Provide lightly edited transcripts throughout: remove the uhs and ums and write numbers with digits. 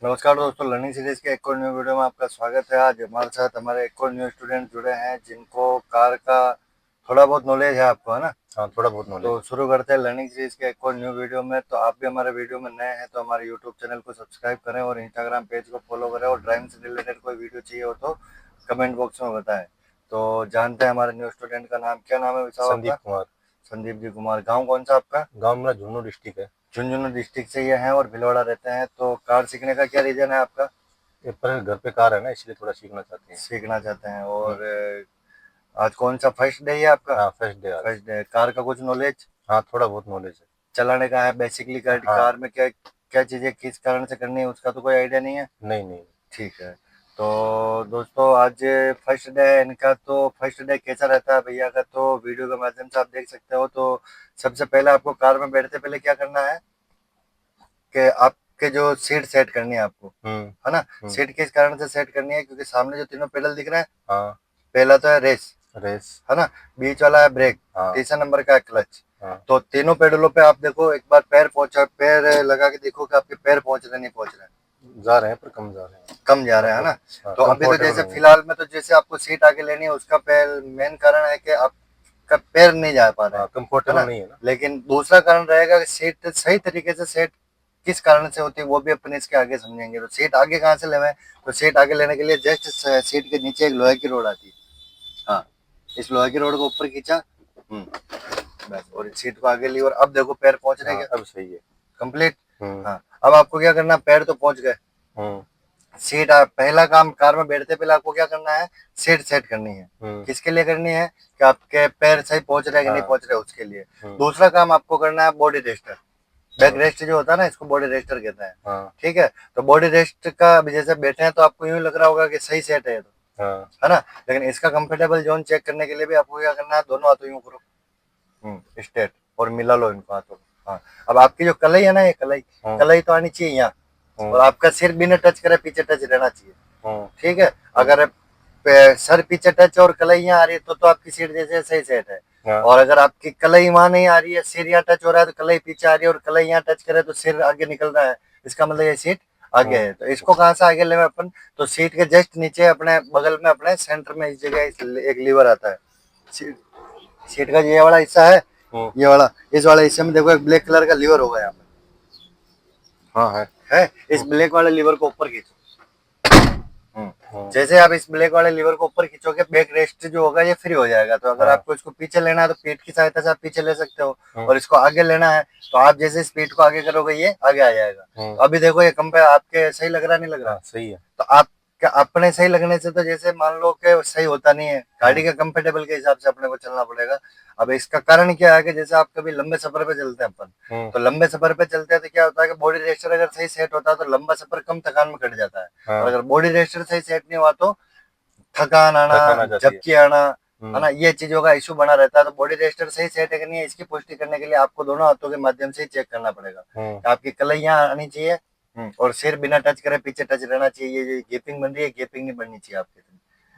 नमस्कार दोस्तों, learning series के एक और न्यू वीडियो में आपका स्वागत है। आज हमारे साथ हमारे एक और न्यू स्टूडेंट जुड़े हैं जिनको कार का थोड़ा बहुत नॉलेज है, आपको है ना। हाँ, थोड़ा बहुत नॉलेज। तो शुरू करते हैं लर्निंग सीरीज के एक और न्यू वीडियो में। तो आप भी हमारे वीडियो में नए हैं तो हमारे यूट्यूब चैनल को सब्सक्राइब करें और इंस्टाग्राम पेज को फॉलो करें, और ड्राइविंग से रिलेटेड कोई वीडियो चाहिए हो तो कमेंट बॉक्स में बताएं। तो जानते हैं हमारे न्यू स्टूडेंट का नाम, क्या नाम है विशाल संदीप आपका? कुमार। संदीप जी कुमार। गाँव कौन सा आपका? गांव मेरा झुंझुनू डिस्ट्रिक्ट है। झुंझुनू डिस्ट्रिक्ट से ये हैं और भिलवाड़ा रहते हैं। तो कार सीखने का क्या रीजन है आपका? ये पर घर पे कार है ना, इसलिए थोड़ा सीखना चाहते हैं। सीखना चाहते हैं। हम्म। और आज कौन सा फर्स्ट डे है आपका? हाँ, फर्स्ट डे आज। First day. कार का कुछ नॉलेज हाँ, थोड़ा बहुत नॉलेज है। चलाने का है बेसिकली? कार हाँ। कार में क्या क्या चीज़ें किस कारण से करनी है उसका तो कोई आइडिया नहीं है? नहीं नहीं। ठीक है। तो दोस्तों, आज फर्स्ट डे है इनका। तो फर्स्ट डे कैसा रहता है भैया का, तो वीडियो के माध्यम से आप देख सकते हो। तो सबसे पहले आपको कार में बैठते पहले क्या करना है कि आपके जो सीट सेट करनी है आपको, है ना। हम्म। सीट किस कारण से सेट करनी है? क्योंकि सामने जो तीनों पेडल दिख रहे हैं, हाँ। पहला तो है रेस, रेस। है ना। बीच वाला है ब्रेक, हाँ। तीसरा नंबर का है क्लच। हाँ। तो तीनों पेडलों पे आप देखो, एक बार पैर पहुंचा, पैर लगा के देखो कि आपके पैर पहुंच रहे नहीं पहुंच रहे? जा रहे हैं पर कम जा रहे हैं। कम जा रहे हैं, है मतलब ना। तो अभी तो कंफर्टेबल जैसे नहीं है। फिलहाल में तो जैसे आपको सीट आगे लेनी है, उसका पैर मेन कारण है कि आपका पैर नहीं जा पा रहे हाँ, हैं, है कंफर्टेबल ना। नहीं है ना। लेकिन दूसरा कारण रहेगा कि सीट सही तरीके से सेट किस कारण से होती है वो भी अपन इसके आगे समझेंगे। तो सीट आगे कहाँ से लेवे? तो सीट आगे लेने के लिए जस्ट सीट के नीचे एक लोहे की रोड आती है। हाँ, इस लोहे की रोड को ऊपर खींचा, बस, और इस सीट को आगे ली, और अब देखो पैर पहुंच रहे हाँ, क्या? अब सही है। कंप्लीट। हम्म। हाँ, अब आपको क्या करना है? पैर तो पहुंच गए, हम्म। सीट आप पहला काम कार में बैठते पहले आपको क्या करना है? सीट सेट करनी है। हम्म। किसके लिए करनी है? कि आपके पैर सही पहुंच रहे हैं कि नहीं हाँ। पहुंच रहे, उसके लिए। हम्म। दूसरा काम आपको करना है बॉडी रेस्टर। बैक हाँ। रेस्ट जो होता है ना, इसको बॉडी रेस्टर कहते हैं। हाँ। ठीक है। तो बॉडी रेस्ट का अभी जैसे बैठे हैं तो आपको यूं लग रहा होगा कि सही सेट है ये तो, हाँ। है ना। लेकिन इसका कंफर्टेबल जोन चेक करने के लिए भी आपको क्या करना है? दोनों हाथों यूं करो, स्ट्रेट, और मिला लो इनको हाथों को। हाँ, अब आपकी जो कलाई है ना, ये कलाई, हाँ। कलाई तो आनी चाहिए यहाँ, और हाँ। आपका सिर बिना टच करे पीछे टच रहना चाहिए। हाँ। ठीक है। हाँ। अगर सर पीछे टच और कलाई यहाँ आ रही है तो आपकी सीट जैसे सही सेट है। हाँ। और अगर आपकी कलाई वहां नहीं आ रही है, सिर यहाँ टच हो रहा है, तो कलाई पीछे आ रही है, और कलाई यहाँ टच करे तो सिर आगे निकल रहा है, इसका मतलब ये सीट आगे हाँ। है। तो इसको कहाँ से आगे ले अपन? तो सीट के जस्ट नीचे अपने बगल में, अपने सेंटर में इस जगह एक लीवर आता है। सीट सीट का ये वाला हिस्सा है, हाँ। ये वाला, इस वाले हिस्से में देखो एक ब्लैक कलर का लीवर होगा यहाँ हाँ है। पे, है। इस ब्लैक वाले लीवर को ऊपर खींचो। हाँ। जैसे आप इस ब्लैक वाले लीवर को ऊपर खींचोगे, बैक रेस्ट जो होगा ये फ्री हो जाएगा। तो अगर हाँ। आपको इसको पीछे लेना है तो पीठ की सहायता से आप पीछे ले सकते हो, हाँ। और इसको आगे लेना है तो आप जैसे इस पीठ को आगे करोगे ये आगे आ जाएगा। हाँ। तो अभी देखो ये कंपेयर आपके सही लग रहा नहीं लग रहा? हाँ, सही है। तो आप अपने सही लगने से तो जैसे मान लो कि सही होता नहीं है, गाड़ी हाँ। के कंफर्टेबल के हिसाब से अपने को चलना पड़ेगा। अब इसका कारण क्या है कि जैसे आप कभी लंबे सफर पे चलते हैं अपन, हाँ। तो लंबे सफर पे चलते हैं तो क्या होता है कि बॉडी रेस्टर अगर सही सेट होता है तो लंबा सफर कम थकान में कट जाता है। और हाँ, अगर बॉडी रेस्टर सही सेट नहीं हुआ तो थकान आना, थकान आ जाती है। झपकी आना, है हम्म। ना, ये चीजों का इशू बना रहता है। तो बॉडी रेस्टर सही सेट है कि नहीं है, इसकी पुष्टि करने के लिए आपको दोनों हाथों के माध्यम से चेक करना पड़ेगा। हाँ। आपकी कलाइयां आनी चाहिए, और सिर बिना टच करे पीछे टच रहना चाहिए। ये गैपिंग बन रही है, गैपिंग नहीं बननी चाहिए आपके।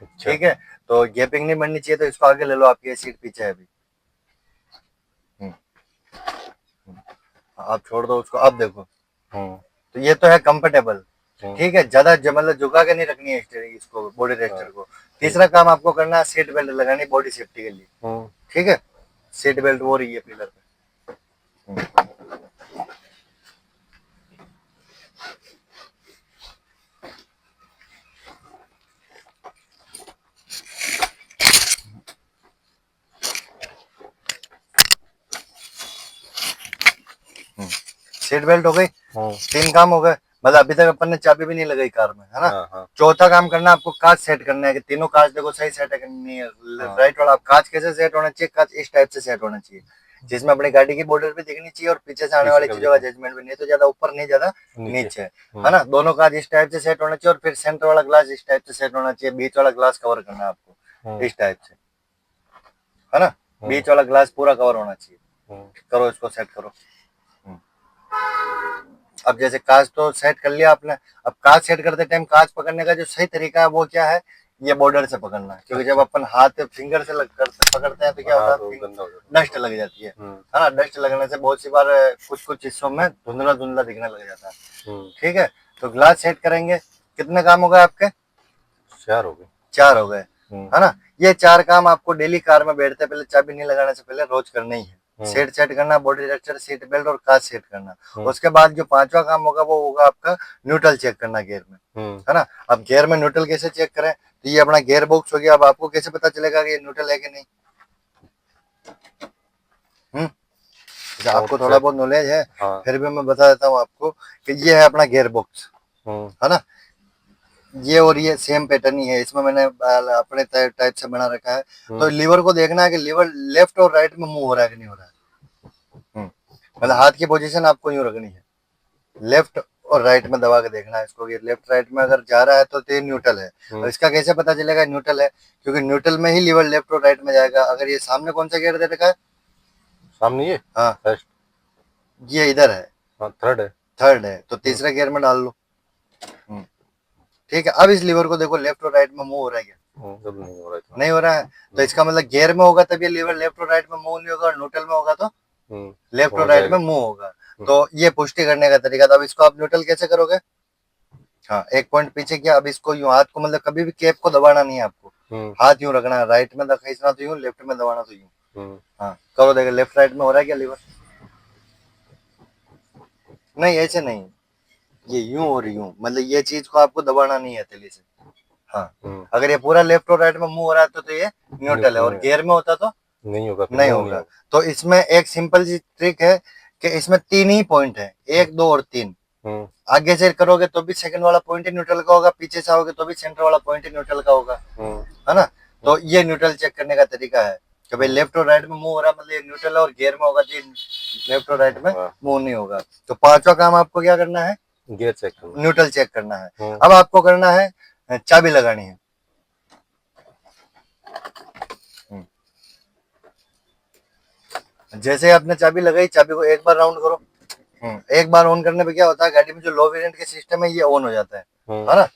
अच्छा। ठीक है। तो गैपिंग नहीं बननी चाहिए तो इसको आगे ले लो, आपकी ये सीट पीछे है अभी। हम्म, आप छोड़ दो उसको, अब देखो। हाँ। तो ये तो है कंफर्टेबल। हाँ। ठीक है, ज्यादा मतलब झुका के नहीं रखनी है स्टीयरिंग, इसको बॉडी हाँ, रेस्टर को। ठीक। तीसरा काम आपको करना है सीट बेल्ट लगानी, बॉडी सेफ्टी के लिए। हाँ। ठीक है। सीट बेल्ट वो रही है पिलर पे। सीट बेल्ट हो गई, हाँ। तीन काम हो गए। मतलब अभी तक अपन ने चाबी भी नहीं लगाई कार में, है ना। हाँ। हाँ। चौथा काम करना है आपको कांच सेट करना है कि तीनों कांच देखो सही सेट है कि नहीं है। हाँ। राइट वाला कांच कैसे सेट होना चाहिए? कांच इस टाइप से सेट होना चाहिए जिसमें अपनी गाड़ी की बॉर्डर भी दिखनी चाहिए और पीछे से आने पीछे वाली का भी चीजों का देखो। जजमेंट भी, नहीं तो ज्यादा ऊपर नहीं ज्यादा नीचे। नीचे, है हाँ। ना। दोनों कांच इस टाइप से सेट होना चाहिए, और फिर सेंटर वाला ग्लास इस टाइप से सेट होना चाहिए। बीच वाला ग्लास कवर करना है आपको हाँ। इस टाइप से, है ना। हाँ। बीच वाला ग्लास पूरा कवर होना चाहिए। हाँ। करो, इसको सेट करो। अब जैसे कांच तो सेट कर लिया आपने। अब कांच सेट करते टाइम कांच पकड़ने का जो सही तरीका है वो क्या है? ये बॉर्डर से पकड़ना है, क्योंकि जब अच्छा। अपन हाथ फिंगर से पकड़ते हैं तो क्या हाँ, होता तो है? गंदा हो जाता डस्ट लग जाती है। है ना। डस्ट लगने से बहुत सी बार कुछ कुछ हिस्सों में धुंधला धुंधला दिखने लग जाता है। हम्म। ठीक है। तो ग्लास सेट करेंगे, कितने काम हो गए आपके? 4 हो गए। 4 हो गए, है ना। ये 4 काम आपको डेली कार में बैठते पहले चाबी नहीं लगाने से पहले रोज करना ही है। सीट सेट करना, बॉडी रेस्टर, सीट बेल्ट और कांच सेट करना। उसके बाद जो 5वां काम होगा वो होगा आपका न्यूट्रल चेक करना गियर में, है ना। अब गियर में न्यूट्रल कैसे चेक करें? तो ये अपना गियर बॉक्स हो गया। अब आपको कैसे पता चलेगा कि ये न्यूट्रल है कि नहीं? आपको थोड़ा बहुत नॉलेज है, हाँ। फिर भी मैं बता देता हूँ आपको कि ये है अपना गियर बॉक्स, है ना। ये और ये सेम पैटर्न ही है, इसमें मैंने अपने टाइप से बना रखा है। तो लीवर को देखना है कि लीवर लेफ्ट और राइट में मूव हो रहा है कि नहीं हो रहा है। मतलब हाथ की पोजीशन आपको यूं रखनी है, लेफ्ट और राइट में दबा के देखना है इसको। ये लेफ्ट राइट में अगर जा रहा है तो ये न्यूट्रल है। और इसका कैसे पता चलेगा न्यूट्रल है? क्योंकि न्यूट्रल में ही लीवर लेफ्ट और राइट में जाएगा। अगर ये सामने कौन सा गियर दे रखा है? सामने ये हाँ, फर्स्ट, ये इधर है, हाँ थर्ड है। थर्ड है, तो तीसरे गियर में डाल लो। ठीक है। अब इस लीवर को देखो, लेफ्ट और राइट में मूव हो रहा है क्या? जब नहीं हो रहा है नहीं हो रहा है। तो इसका मतलब गियर में होगा तब ये लीवर लेफ्ट और राइट में मूव नहीं होगा, और न्यूट्रल में होगा तो लेफ्ट और राइट में मूव होगा। तो ये पुष्टि करने का तरीका था। अब इसको आप न्यूट्रल कैसे करोगे? हाँ, एक पॉइंट पीछे किया। अब इसको यूं हाथ को, मतलब कभी भी कैप को दबाना नहीं है आपको, हाथ यूं रखना है। राइट में खींचना तो यूं, लेफ्ट में दबाना तो यूं। हाँ, करो, देखो लेफ्ट राइट में हो रहा है क्या लीवर? नहीं, ऐसे नहीं, ये यूं और यूं, मतलब ये चीज को आपको दबाना नहीं है हथेली से। हाँ, अगर ये पूरा लेफ्ट और राइट में मूव हो रहा है तो ये न्यूट्रल है। और गियर में होता तो नहीं होगा, नहीं होगा। तो इसमें एक सिंपल सी ट्रिक है कि इसमें 3 ही पॉइंट है, 1, 2 और 3। आगे से करोगे तो भी सेकंड वाला पॉइंट ही न्यूट्रल का होगा, पीछे से आओगे तो भी सेंटर वाला पॉइंट ही न्यूट्रल का होगा, है ना। तो ये न्यूट्रल चेक करने का तरीका है कि भाई लेफ्ट और राइट में मूव हो रहा है, मतलब ये न्यूट्रल है। और गियर में होगा तो लेफ्ट और राइट में मूव नहीं होगा। तो 5वां काम आपको क्या करना है? गियर चेक करना, न्यूट्रल चेक करना है। अब आपको करना है चाबी लगानी है। जैसे आपने चाबी लगाई, चाबी को एक बार राउंड करो। एक बार ऑन करने पे क्या होता है, गाड़ी में जो लो वेरिएंट के सिस्टम है ये ऑन हो जाता है ना।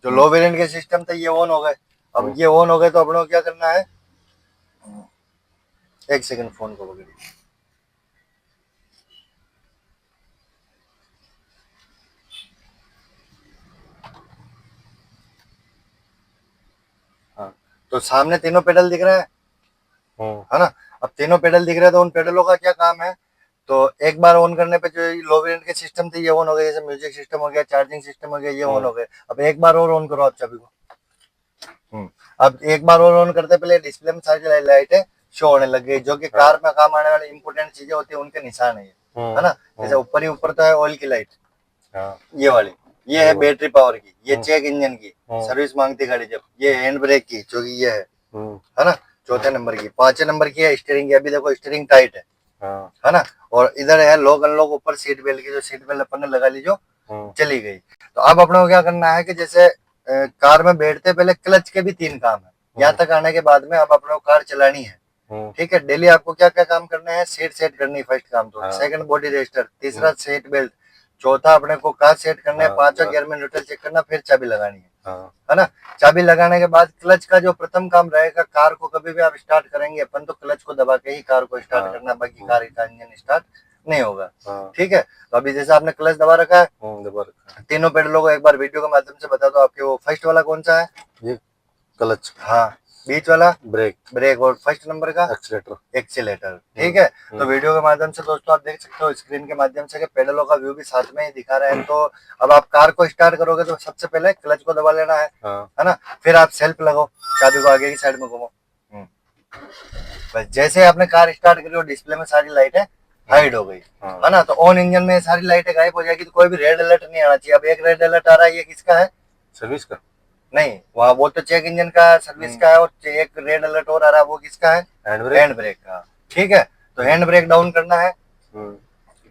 जो लो वेरिएंट के सिस्टम थे ये ऑन हो गए। अब ये ऑन हो गए तो अपने को क्या करना है? एक सेकंड, फोन को पकड़िए। हाँ, तो सामने तीनों पेडल दिख रहे हैं, है ना। अब तीनों पेडल दिख रहे हैं तो उन पेडलों का क्या काम है? तो एक बार ऑन करने पे जो लो वेरिएंट के सिस्टम थे ये ऑन हो गए, जैसे म्यूजिक सिस्टम हो गया, चार्जिंग सिस्टम हो गया, ये ऑन हो गए। अब एक बार और ऑन करो आप चाबी को। अब एक बार और ऑन करते पहले डिस्प्ले में सारी लाइटें शो होने लग गई, जो कि कार में काम आने वाली इंपोर्टेंट चीजें होती है उनके निशान है ये, है ना। जैसे ऊपर ही ऊपर तो है ऑयल की लाइट, ये वाली, ये है बैटरी पावर की, ये चेक इंजन की, सर्विस मांगती गाड़ी जब, ये हैंड ब्रेक की जो कि ये है ना, चौथे नंबर की। 5वें नंबर की है स्टीयरिंग की। अभी देखो स्टीयरिंग टाइट है ना। और इधर है लॉक अनलॉक, ऊपर सीट बेल्ट की, जो सीट बेल्ट अपन ने लगा ली जो चली गई। तो अब अपने को क्या करना है कि जैसे कार में बैठते पहले क्लच के भी 3 काम है। यहाँ तक आने के बाद में अब अपने को कार चलानी है। ठीक है। डेली आपको क्या क्या काम करने हैं? सीट सेट करनी है फर्स्ट काम तो, सेकंड बॉडी रेस्टर, तीसरा सीट बेल्ट, चौथा अपने को कार सेट करना है, 5वां गियर में न्यूट्रल चेक करना, फिर चाबी लगानी है ना। चाबी लगाने के बाद क्लच का जो प्रथम काम रहेगा, कार को कभी भी आप स्टार्ट करेंगे अपन तो क्लच को दबा के ही कार को स्टार्ट करना, बाकी कार का इंजन स्टार्ट नहीं होगा। ठीक है। तो अभी जैसे आपने क्लच दबा रखा है, तीनों पेडलों को एक बार वीडियो के माध्यम से बता दो आपके। वो फर्स्ट वाला कौन सा है? ये क्लच, हाँ, बीच वाला ब्रेक, ब्रेक, और फर्स्ट नंबर का एक्सीलेटर। ठीक है। तो वीडियो के माध्यम से दोस्तों आप देख सकते हो स्क्रीन के माध्यम से कि पेडलों का व्यू भी साथ में ही दिखा रहे हैं। तो अब आप कार को स्टार्ट करोगे तो सबसे पहले क्लच को दबा लेना है ना। फिर आप सेल्फ लगाओ, चाबी को आगे की साइड में घुमाओ। बस जैसे आपने कार स्टार्ट करी और डिस्प्ले में सारी लाइटें हाइड हो गई, है ना। तो ऑन इंजन में सारी लाइटें गायब हो जाएगी, तो कोई भी रेड अलर्ट नहीं आना चाहिए। अब एक रेड अलर्ट आ रहा है, ये किसका है? सर्विस का नहीं, वहाँ वो तो चेक इंजन का सर्विस का है। और एक रेड अलर्ट और आ रहा है, वो किसका है? हैंड ब्रेक का। ठीक है। तो हैंड ब्रेक डाउन करना है,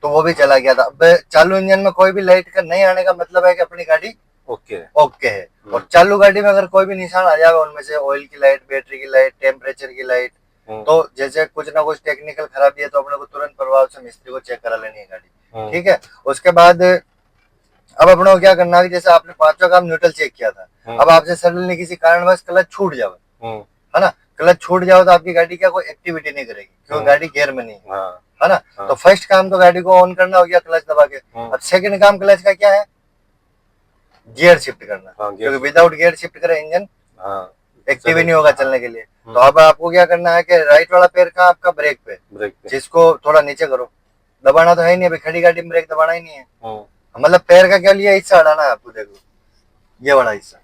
तो वो भी चला गया था। अब चालू इंजन में कोई भी लाइट का नहीं आने का मतलब है कि अपनी गाड़ी ओके है। और चालू गाड़ी में अगर कोई भी निशान आ जाएगा उनमें से, ऑयल की लाइट, बैटरी की लाइट, टेम्परेचर की लाइट, तो जैसे कुछ ना कुछ टेक्निकल खराबी है तो अपने को तुरंत प्रभाव से मिस्त्री को चेक करा लेनी है गाड़ी। ठीक है। उसके बाद अब अपने को क्या करना है कि जैसे आपने पांचवा काम न्यूट्रल चेक किया था, अब आपसे सडनली किसी कारणवश क्लच छूट जाए, है ना, क्लच छूट जाओ तो आपकी गाड़ी क्या कोई एक्टिविटी नहीं करेगी क्योंकि गाड़ी गियर में नहीं है, हाँ, है ना। हाँ। तो फर्स्ट काम तो गाड़ी को ऑन करना हो गया क्लच दबा के। अब सेकंड काम क्लच का क्या है, गियर शिफ्ट करना, हाँ, गियर क्योंकि शिफ्ट। विदाउट गियर शिफ्ट करे इंजन हाँ, एक्टिव ही चलेगा। नहीं होगा हाँ, चलने के लिए। तो अब आपको क्या करना है कि राइट वाला पैर का आपका ब्रेक पे, ब्रेक पे। जिसको थोड़ा नीचे करो, दबाना तो है ही नहीं, अभी खड़ी गाड़ी में ब्रेक दबाना ही नहीं है, हम्म, मतलब पैर का क्या लिया हिस्सा हटाना है आपको, देखो ये वाला हिस्सा,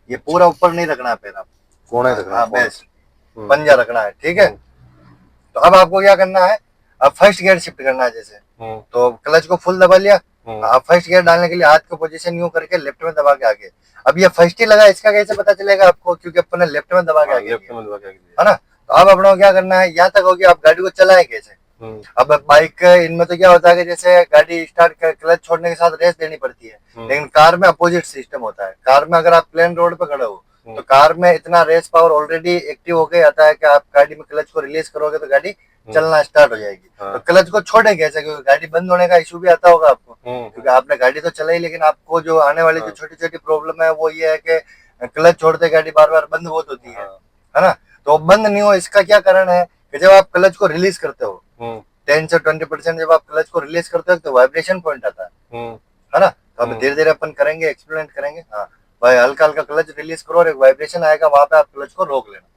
ये पूरा ऊपर नहीं रखना है पैर आपको, कोना ही रखना है, हाँ कोना। बेस्ट, पंजा रखना है, ठीक है। तो अब आपको क्या करना है, अब फर्स्ट गियर शिफ्ट करना है जैसे, तो क्लच को फुल दबा लिया, अब फर्स्ट गियर डालने के लिए हाथ को पोजीशन यूं करके लेफ्ट में दबा के आगे। अब ये फर्स्ट ही लगा, इसका कैसे पता चलेगा आपको, क्योंकि अपन ने लेफ्ट में दबा के आगे लेफ्ट किया, में दबा के आगे है ना। तो अब अपना को क्या करना है, यहाँ तक हो गया, आप गाड़ी को चलाएं कैसे। अब बाइक इनमें तो क्या होता है कि जैसे गाड़ी स्टार्ट कर क्लच छोड़ने के साथ रेस देनी पड़ती है, लेकिन कार में अपोजिट सिस्टम होता है। कार में अगर आप प्लेन रोड पे खड़े हो तो कार में इतना रेस पावर ऑलरेडी एक्टिव होके आता है कि आप गाड़ी में क्लच को रिलीज करोगे तो गाड़ी चलना स्टार्ट हो जाएगी। तो क्लच को छोड़े कैसे, क्योंकि गाड़ी बंद होने का इशू भी आता होगा आपको, क्योंकि आपने गाड़ी तो चलाई, लेकिन आपको जो आने वाली जो छोटी छोटी प्रॉब्लम है वो ये है कि क्लच छोड़ते गाड़ी बार बार बंद बहुत होती है ना। तो बंद नहीं हो, इसका क्या कारण है कि जब आप क्लच को रिलीज करते हो 10 से 20% जब आप क्लच को रिलीज करते हो तो वाइब्रेशन पॉइंट आता है ना। तो अब धीरे धीरे अपन करेंगे, एक्सप्लेन करेंगे। हाँ भाई, हल्का हल्का क्लच रिलीज करो और एक वाइब्रेशन आएगा, वहां पे आप क्लच को रोक लेना।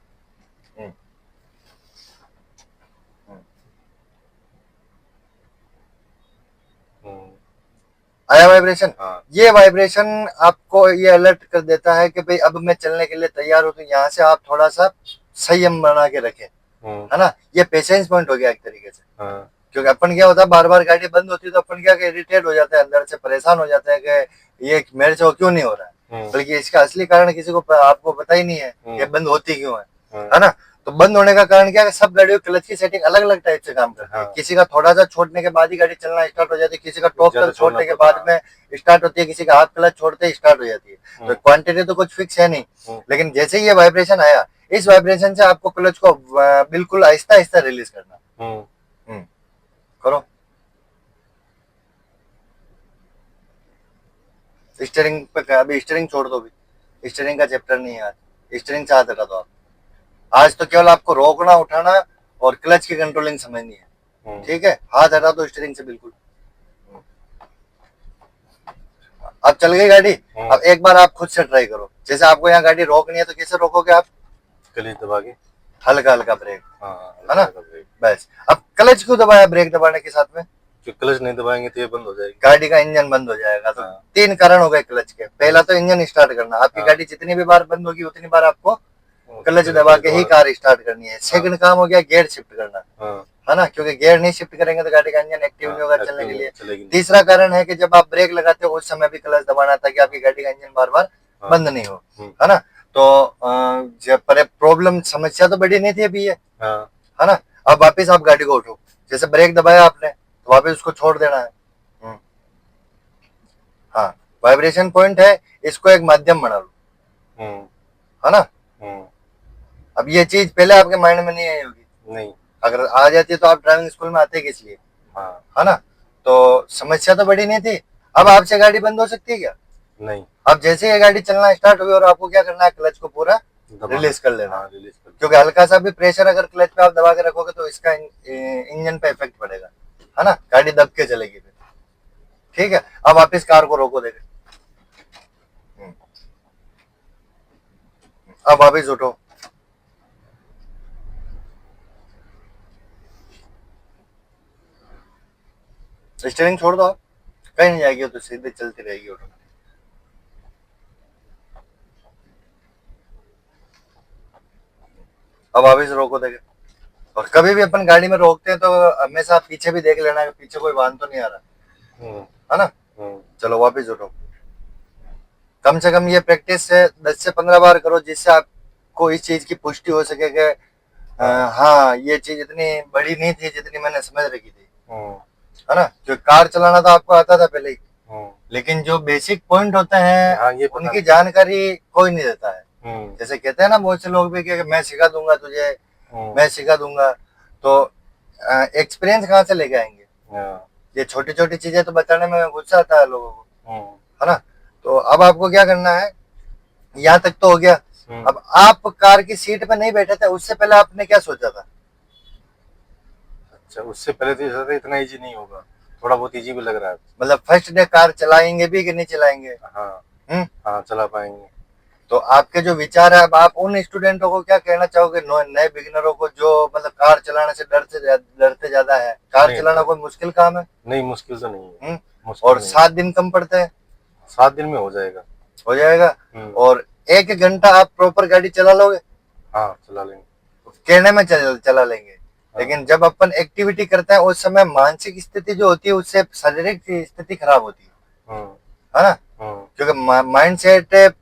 आया वाइब्रेशन, ये वाइब्रेशन आपको ये अलर्ट कर देता है कि भाई अब मैं चलने के लिए तैयार हूं, तो यहाँ से आप थोड़ा सा संयम बना के रखें, है ना। ये पेशेंस पॉइंट हो गया एक तरीके से, क्योंकि अपन क्या होता है बार बार गाड़ी बंद होती है तो अपन क्या इरिटेट हो जाता है, अंदर से परेशान हो जाता है कि ये मेरे से क्यों नहीं हो रहा है, बल्कि इसका असली कारण किसी को आपको पता ही नहीं है कि बंद होती क्यों है ना। तो बंद होने का कारण क्या है, सब गाड़ियों क्लच की सेटिंग अलग अलग टाइप से काम करती है। किसी का थोड़ा सा छोड़ने के बाद ही गाड़ी चलना स्टार्ट हो जाती है, किसी का टॉप क्लच छोड़ने के बाद में स्टार्ट होती है, किसी का हाफ क्लच छोड़ते ही स्टार्ट हो जाती है। तो क्वांटिटी तो कुछ फिक्स है नहीं, लेकिन जैसे ही ये वाइब्रेशन आया, इस वाइब्रेशन से आपको क्लच को बिल्कुल आहिस्ता आहिस्ता रिलीज करना। करो। स्टीयरिंग पे, अभी स्टीयरिंग छोड़ दो, भी स्टीयरिंग का चैप्टर नहीं है आज, स्टीयरिंग से हाथ हटा दो आप। आज तो केवल आपको रोकना, उठाना और क्लच की कंट्रोलिंग समझनी है, ठीक है। हाथ हटा दो स्टीयरिंग से बिल्कुल। अब चल गई गाड़ी। अब एक बार आप खुद से ट्राई करो, जैसे आपको यहाँ गाड़ी रोकनी है तो कैसे रोकोगे आप, क्लच दबा के हल्का हल्का ब्रेक, है ना, ब्रेक। बस। अब क्लच क्यों दबाया ब्रेक दबाने के साथ में, क्लच नहीं दबाएंगे तो ये बंद हो जाएगी, गाड़ी का इंजन बंद हो जाएगा। तो तीन कारण हो गए क्लच के। पहला तो इंजन स्टार्ट करना, आपकी गाड़ी जितनी भी बार बंद होगी उतनी बार आपको क्लच दबा के ही कार स्टार्ट करनी है। सेकंड काम हो गया गियर शिफ्ट करना, है ना, क्योंकि गियर नहीं शिफ्ट करेंगे तो गाड़ी का इंजन एक्टिव नहीं होगा चलने के लिए। तीसरा कारण है कि जब आप ब्रेक लगाते हो उस समय भी क्लच दबाना ताकि आपकी गाड़ी का इंजन बार बार बंद नहीं हो, है ना। तो जब प्रॉब्लम समस्या तो बड़ी नहीं थी अभी ये, है ना। अब वापिस आप गाड़ी को उठो, जैसे ब्रेक दबाया आपने तो वापिस उसको छोड़ देना है। हाँ, वाइब्रेशन पॉइंट है, इसको एक माध्यम बना लो, है ना। अब ये चीज पहले आपके माइंड में नहीं आई होगी, नहीं, अगर आ जाती है तो आप ड्राइविंग स्कूल में आते किस लिए, है ना। तो समस्या तो बड़ी नहीं थी। अब आपसे गाड़ी बंद हो सकती है क्या, नहीं। अब जैसे ये गाड़ी चलना स्टार्ट हुई और आपको क्या करना है, क्लच को पूरा रिलीज कर लेना, क्योंकि हल्का सा भी प्रेशर अगर क्लच पे आप दबा के रखोगे तो इसका इंजन पे इफेक्ट पड़ेगा, है ना, गाड़ी दब के चलेगी फिर, ठीक है। अब वापिस कार को रोको, देखे अब वापिस उठो, स्टीयरिंग छोड़ दो, आप कहीं नहीं जाएगी, तो सीधे चलती रहेगी ऑटो। अब वापिस रोको, देखे। और कभी भी अपन गाड़ी में रोकते हैं तो हमेशा पीछे भी देख लेना है पीछे कोई वाहन तो नहीं आ रहा, है ना। चलो वापिस उठो। कम से कम ये प्रैक्टिस से 10 से 15 बार करो, जिससे आपको इस चीज की पुष्टि हो सके कि हाँ ये चीज इतनी बड़ी नहीं थी जितनी मैंने समझ रखी थी, है ना। जो कार चलाना तो आपको आता था पहले ही, लेकिन जो बेसिक पॉइंट होते हैं ये उनकी जानकारी कोई नहीं देता है। जैसे कहते हैं ना बहुत से लोग भी कि मैं सिखा दूंगा तुझे, मैं सिखा दूंगा, तो एक्सपीरियंस कहाँ से लेके आएंगे, ये छोटी छोटी चीजें तो बताने में गुस्सा आता है लोगों को, हम्म, है ना। तो अब आपको क्या करना है, यहाँ तक तो हो गया। हम्म। अब आप कार की सीट पे नहीं बैठे थे, उससे पहले आपने क्या सोचा था? अच्छा, उससे पहले तो ऐसा था इतना इजी नहीं होगा, थोड़ा बहुत इजी भी लग रहा है। मतलब फर्स्ट डे कार चलाएंगे भी कि नहीं चलाएंगे? हाँ। हम्म। हाँ, चला पाएंगे। तो आपके जो विचार है, अब आप उन स्टूडेंटों को क्या कहना चाहोगे, नए बिगिनरों को, जो मतलब कार चलाने से डरते ज्यादा है? कार नहीं, चलाना कोई मुश्किल काम है? नहीं, मुश्किल तो नहीं है। हम्म। मुश्किल और नहीं है। 7 दिन कम पड़ते हैं? 7 दिन में हो जाएगा। हो जाएगा। हम्म। और 1 घंटा आप प्रॉपर गाड़ी चला लोगे? हाँ, चला लेंगे। कहने में चला लेंगे, हाँ। लेकिन जब अपन एक्टिविटी करते हैं उस समय मानसिक स्थिति जो होती है उससे शारीरिक स्थिति खराब होती हम्म, है ना। हम्म। क्योंकि माइंड सेट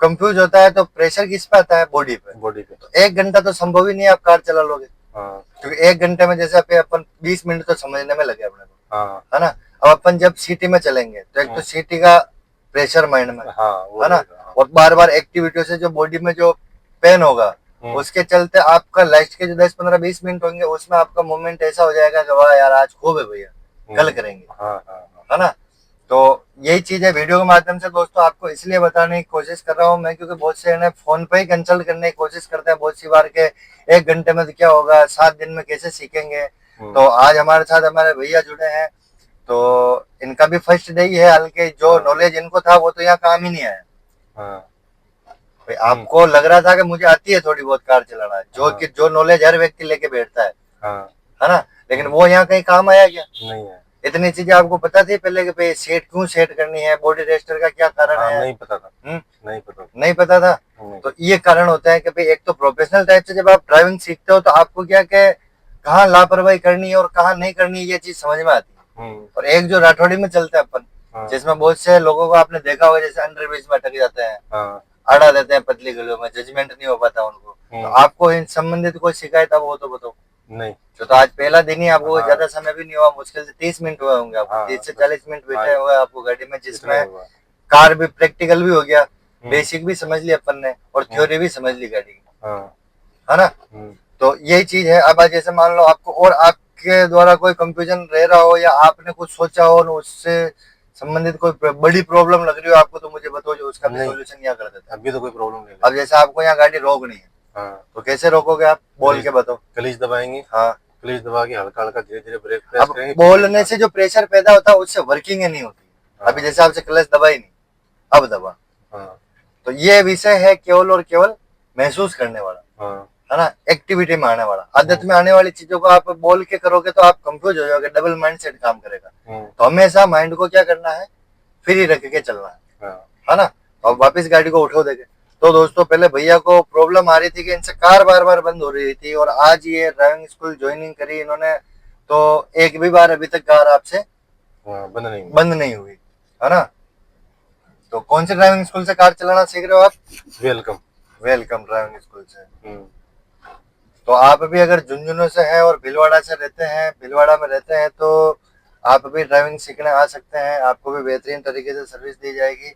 कंफ्यूज होता है तो प्रेशर किस पे आता है? बॉडी पे। बॉडी पे। तो 1 घंटा तो संभव ही नहीं है आप कार चला लोगे, हाँ, क्योंकि 1 घंटे में जैसे अपन 20 मिनट तो समझने में लगे अपने को, हाँ, है ना। अब अपन जब सिटी में चलेंगे तो एक तो सिटी का प्रेशर माइंड में, हाँ, वो है ना, रहेगा, हाँ। और बार बार एक्टिविटियों से जो बॉडी में जो पेन होगा, उसके चलते आपका लास्ट के जो 10 15 20 मिनट होंगे उसमें आपका मूवमेंट ऐसा हो जाएगा कि वाह यार आज खूब है भैया, कल करेंगे, हाँ, हाँ, हाँ। है ना। तो यही चीज है, वीडियो के माध्यम से दोस्तों आपको इसलिए बताने की कोशिश कर रहा हूँ मैं, क्योंकि बहुत से ने फोन पे ही कंसल्ट करने की कोशिश करते हैं बहुत सी बार के 1 घंटे में तो क्या होगा, 7 दिन में कैसे सीखेंगे। तो आज हमारे साथ हमारे भैया जुड़े हैं, तो इनका भी फर्स्ट डे ही है, हालांकि जो नॉलेज इनको था वो तो यहाँ काम ही नहीं आया। हाँ। भाई आपको लग रहा था कि मुझे आती है थोड़ी बहुत कार चलाना, जो नॉलेज हर व्यक्ति लेके बैठता हाँ। है ना, लेकिन वो यहाँ कहीं काम आया क्या? नहीं है। इतनी चीजें आपको पता थी पहले कि भाई सेट क्यों सेट करनी है, बॉडी रेस्टर का क्या कारण हाँ, है? नहीं पता था। नहीं पता था। नहीं पता था। नहीं। तो ये कारण होता है कि भाई एक तो प्रोफेशनल टाइप से जब आप ड्राइविंग सीखते हो तो आपको क्या क्या कहाँ लापरवाही करनी है और कहाँ नहीं करनी है, ये चीज समझ में आती है। और एक जो राठौड़ी में चलता है अपन, जिसमें बहुत से लोगों को आपने देखा होगा जैसे अंडरब्रिज में अटक जाते हैं, अड़ा देते हैं पतली गलियों में, जजमेंट नहीं हो पाता उनको। तो आपको इन संबंधित कोई शिकायत अब हो तो बताओ। नहीं। तो आज पहला दिन ही आपको ज्यादा समय भी नहीं हुआ, मुश्किल से 30 मिनट हुए होंगे आपको, 30 से 40 मिनट बैठे हुए आपको गाड़ी में, जिसमें कार भी प्रैक्टिकल भी हो गया, बेसिक भी समझ ली अपन ने और थ्योरी भी समझ ली गाड़ी की, है ना। तो यही चीज है। अब जैसे मान लो आपको और आपके द्वारा कोई कंफ्यूजन रह रहा हो या आपने कुछ सोचा हो और उससे संबंधित कोई बड़ी प्रॉब्लम लग रही हो आपको, तो मुझे बताओ, जो उसका भी सोल्यूशन यहाँ कर देते हैं। अभी तो कोई प्रॉब्लम नहीं। अब जैसे आपको यहाँ गाड़ी रोकनी है, तो कैसे रोकोगे आप? बोल के बताओ। क्लच दबाएंगे। हाँ, क्लच दबा के हल्का हल्का धीरे धीरे ब्रेक प्रेस करेंगे। बोलने से जो प्रेशर पैदा होता है उससे वर्किंग नहीं होती। अभी जैसे आपसे क्लच दबाई नहीं, अब दबा, तो ये विषय है केवल और केवल महसूस करने वाला, है ना, एक्टिविटी में आने वाला। आदत में आने वाली चीजों को आप बोल के करोगे तो आप कंफ्यूज हो जाओगे, डबल माइंड सेट काम करेगा। तो हमेशा माइंड को क्या करना है, फ्री रख के चलना है ना। तो अब वापिस गाड़ी को उठो देंगे। तो दोस्तों पहले भैया को प्रॉब्लम आ रही थी कि इनसे कार बार बार बंद हो रही थी, और आज ये ड्राइविंग स्कूल ज्वाइनिंग करी इन्होंने, तो एक भी बार अभी तक कार आपसे बंद नहीं हुई, है ना। तो कौन से ड्राइविंग स्कूल से कार चलाना सीख रहे हो आप? वेलकम ड्राइविंग स्कूल से। तो आप भी अगर झुंझुनू से है और भीलवाड़ा से रहते हैं, भीलवाड़ा में रहते हैं, तो आप भी ड्राइविंग सीखने आ सकते हैं। आपको भी बेहतरीन तरीके से सर्विस दी जाएगी,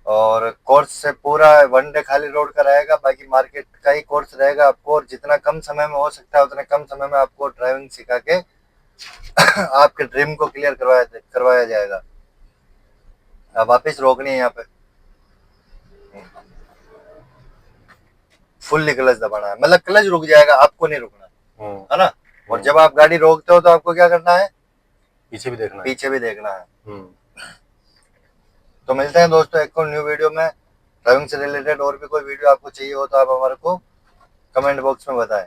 और कोर्स से पूरा 1 डे खाली रोड का रहेगा, बाकी मार्केट का ही कोर्स रहेगा आपको। और जितना कम समय में हो सकता है उतने कम समय में आपको ड्राइविंग सिखा के आपके ड्रीम को क्लियर करवाया जाएगा। अब वापिस रोकनी है यहाँ पे, फुल्ली क्लच दबाना है, मतलब क्लच रुक जाएगा, आपको नहीं रुकना, है ना। और जब आप गाड़ी रोकते हो तो आपको क्या करना है, पीछे भी देखना है। तो मिलते हैं दोस्तों एक और न्यू वीडियो में ड्राइविंग से रिलेटेड। और भी कोई वीडियो आपको चाहिए हो तो आप हमारे को कमेंट बॉक्स में बताएं।